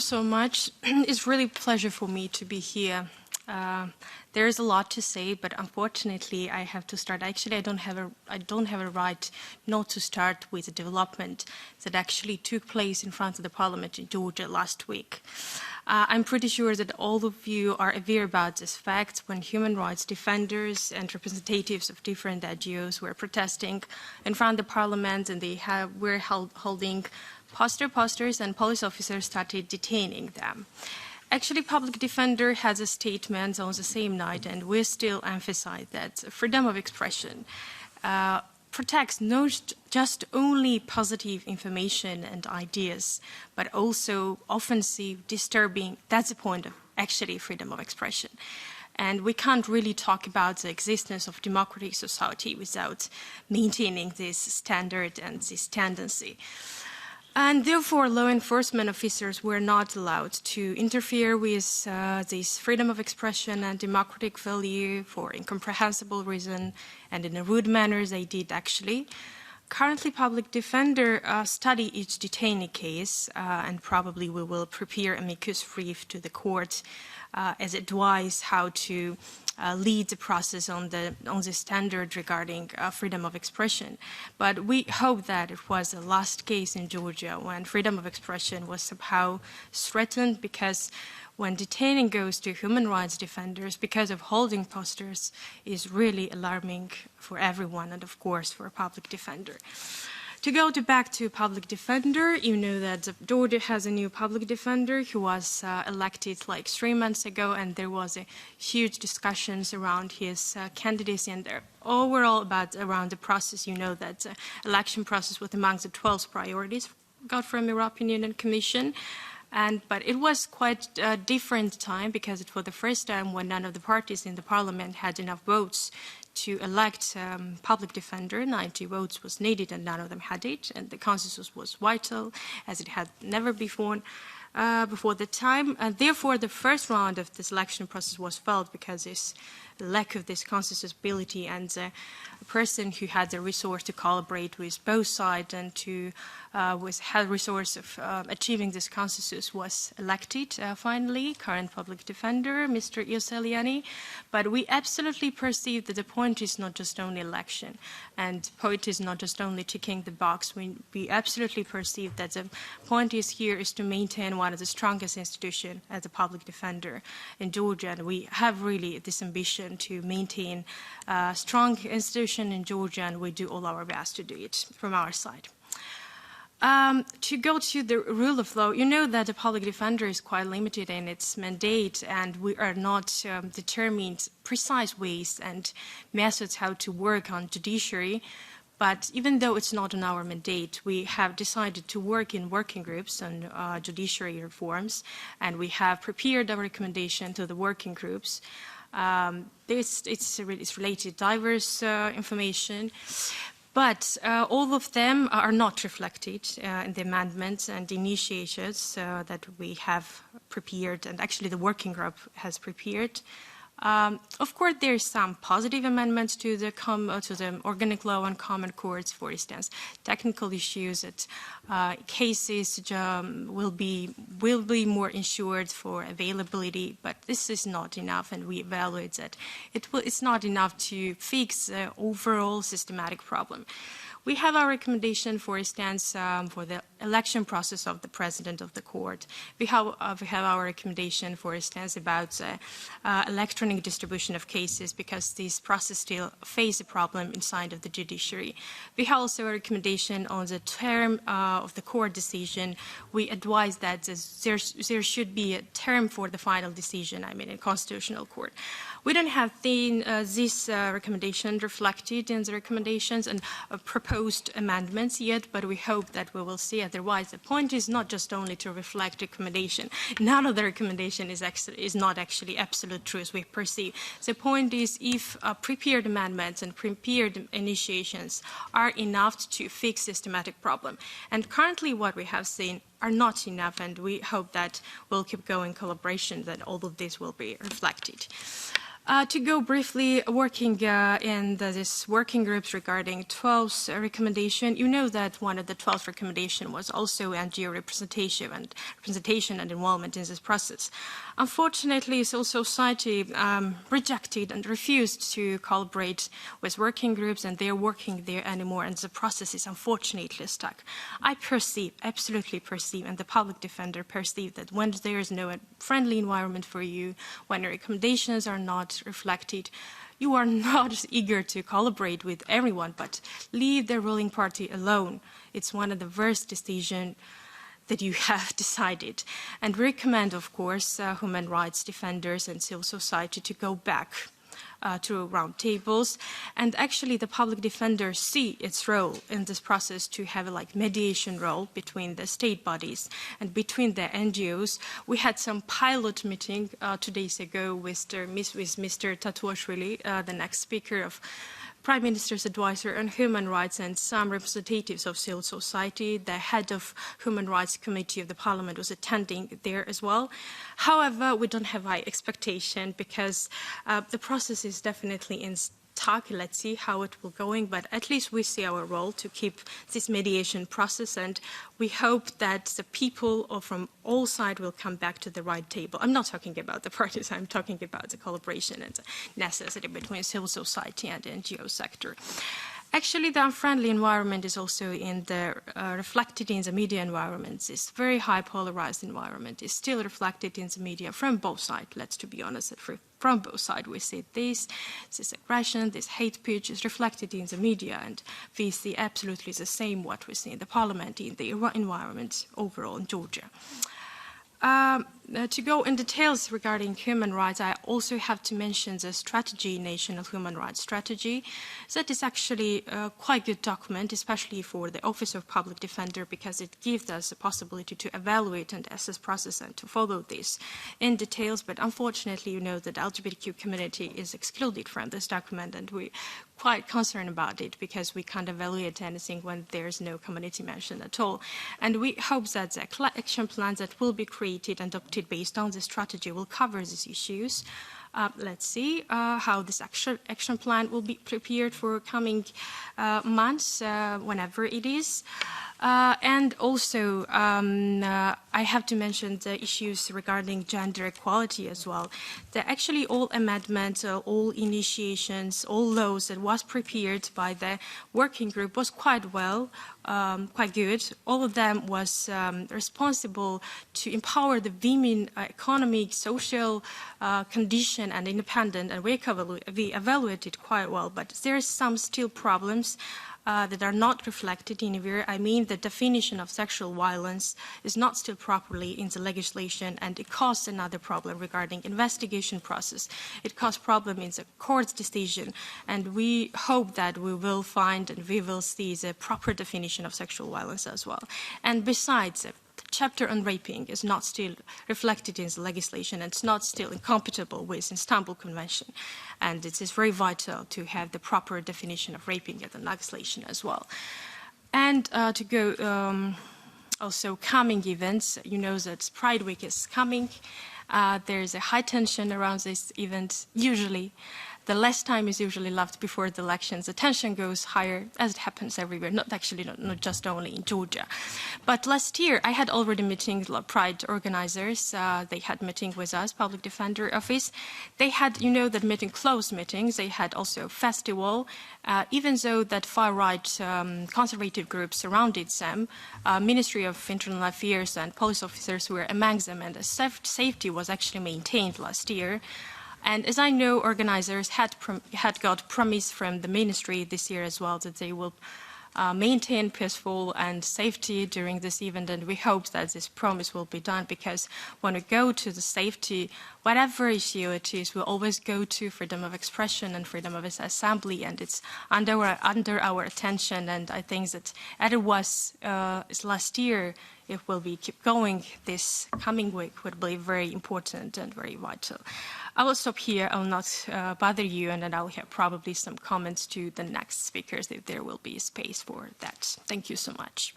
you so much. It's really a pleasure for me to be here. There is a lot to say, but unfortunately, I have to start. Actually, I don't have a right not to start with a development that actually took place in front of the Parliament in Georgia last week. I'm pretty sure that all of you are aware about this fact when human rights defenders and representatives of different NGOs were protesting in front of the Parliament, and they were holding posters, and police officers started detaining them. Actually, public defender has a statement on the same night, and we still emphasize that freedom of expression protects not just only positive information and ideas, but also offensive, disturbing. That's the point of actually freedom of expression. And we can't really talk about the existence of democratic society without maintaining this standard and this tendency. And therefore, law enforcement officers were not allowed to interfere with this freedom of expression and democratic value for incomprehensible reason, and in a rude manner they did actually. Currently, public defender study each detainee case, and probably we will prepare amicus brief to the court as advice how to lead the process on the standard regarding freedom of expression. But we hope that it was the last case in Georgia when freedom of expression was somehow threatened, because when detaining goes to human rights defenders because of holding posters is really alarming for everyone, and of course for a public defender. To go back to public defender, you know that Georgia has a new public defender who was elected like 3 months ago, and there was a huge discussions around his candidacy and overall around the process. You know that the election process was among the 12 priorities got from European Union Commission. But it was quite a different time, because it was the first time when none of the parties in the parliament had enough votes to elect public defender. 90 votes was needed and none of them had it, and the consensus was vital as it had never before the time. And therefore, the first round of this election process was failed because this lack of this consensus ability, and the person who had the resource to collaborate with both sides and to had resource of achieving this consensus was elected finally, current public defender, Mr. Ioseliani. But we absolutely perceive that the point is not just only election, and the point is not just only ticking the box. We absolutely perceive that the point is here is to maintain one of the strongest institutions as a public defender in Georgia, and we have really this ambition to maintain a strong institution in Georgia, and we do all our best to do it from our side. To go to the rule of law, you know that the public defender is quite limited in its mandate, and we are not determined precise ways and methods how to work on judiciary. But even though it's not on our mandate, we have decided to work in working groups on judiciary reforms, and we have prepared our recommendation to the working groups. It's related to diverse information, but all of them are not reflected in the amendments and initiatives that we have prepared, and actually the working group has prepared. Of course, there are some positive amendments to the organic law and common courts, for instance, technical issues that cases will be more insured for availability, but this is not enough, and we evaluate that it's not enough to fix the overall systematic problem. We have our recommendation, for instance, for the election process of the president of the court. We have our recommendation, for instance, about electronic distribution of cases, because this process still faces a problem inside of the judiciary. We have also a recommendation on the term of the court decision. We advise that there should be a term for the final decision, in constitutional court. We don't have this recommendation reflected in the recommendations and proposed amendments yet, but we hope that we will see. Otherwise, the point is not just only to reflect recommendation. None of the recommendation is not actually absolute truth we perceive. The point is, if prepared amendments and prepared initiations are enough to fix systematic problem. And currently what we have seen are not enough, and we hope that we'll keep going collaboration, that all of this will be reflected. To go briefly, working in this working groups regarding 12's recommendation, you know that one of the 12th recommendation was also NGO representation and involvement in this process. Unfortunately, civil society rejected and refused to collaborate with working groups, and they're working there anymore, and the process is unfortunately stuck. I perceive, absolutely perceive, and the public defender perceive that when there is no friendly environment for you, when your recommendations are not reflected, you are not eager to collaborate with everyone, but leave the ruling party alone. It's one of the worst decisions that you have decided. And we recommend, of course, human rights defenders and civil society to go back to round tables. And actually, the public defenders see its role in this process to have a mediation role between the state bodies and between the NGOs. We had some pilot meeting 2 days ago with Mr. Tatuashvili, the next speaker of Prime Minister's advisor on human rights, and some representatives of civil society. The head of Human Rights Committee of the Parliament was attending there as well. However, we don't have high expectation because the process is definitely in talk. Let's see how it will going, but at least we see our role to keep this mediation process, and we hope that the people from all sides will come back to the right table. I'm not talking about the parties, I'm talking about the collaboration and the necessity between civil society and the NGO sector. Actually, the unfriendly environment is also reflected in the media environment. This very high polarized environment is still reflected in the media from both sides. Let's to be honest, from both sides we see this aggression, this hate speech is reflected in the media, and we see absolutely the same what we see in the parliament, in the environment overall in Georgia. To go in details regarding human rights, I also have to mention the strategy, National Human Rights Strategy. That is actually a quite good document, especially for the Office of Public Defender, because it gives us the possibility to evaluate and assess process and to follow this in details. But unfortunately, you know that the LGBTQ community is excluded from this document, and we're quite concerned about it because we can't evaluate anything when there's no community mentioned at all. And we hope that the action plans that will be created and adopted based on this strategy will cover these issues. Let's see how this action plan will be prepared for coming months, whenever it is. And also, I have to mention the issues regarding gender equality as well. That actually all amendments, all initiations, all laws that was prepared by the working group was quite good. All of them was responsible to empower the women economic, social condition and independent, and we evaluated quite well. But there are some still problems that are not reflected anywhere. I mean, the definition of sexual violence is not still properly in the legislation, and it causes another problem regarding investigation process. It causes problem in the court's decision, and we hope that we will find and we will see the proper definition of sexual violence as well. And besides, the chapter on raping is not still reflected in the legislation, and it's not still incompatible with the Istanbul Convention. And it is very vital to have the proper definition of raping in the legislation as well. And to go also coming events, you know that Pride Week is coming. There's a high tension around this event usually. The less time is usually left before the elections. The tension goes higher, as it happens everywhere, not just only in Georgia. But last year, I had already meeting Pride organizers. They had meeting with us, Public Defender Office. They had, you know, that meeting, closed meetings. They had also festival. Even though that far-right conservative groups surrounded them, Ministry of Internal Affairs and police officers were among them, and the safety was actually maintained last year. And as I know, organizers had got promise from the ministry this year as well that they will maintain peaceful and safety during this event, and we hope that this promise will be done, because when we go to the safety, whatever issue it is, we always go to freedom of expression and freedom of assembly, and it's under our attention. And I think that as it was last year, it will be keep going this coming week would be very important and very vital. I will stop here. I will not bother you, and then I will have probably some comments to the next speakers if there will be space for that. Thank you so much.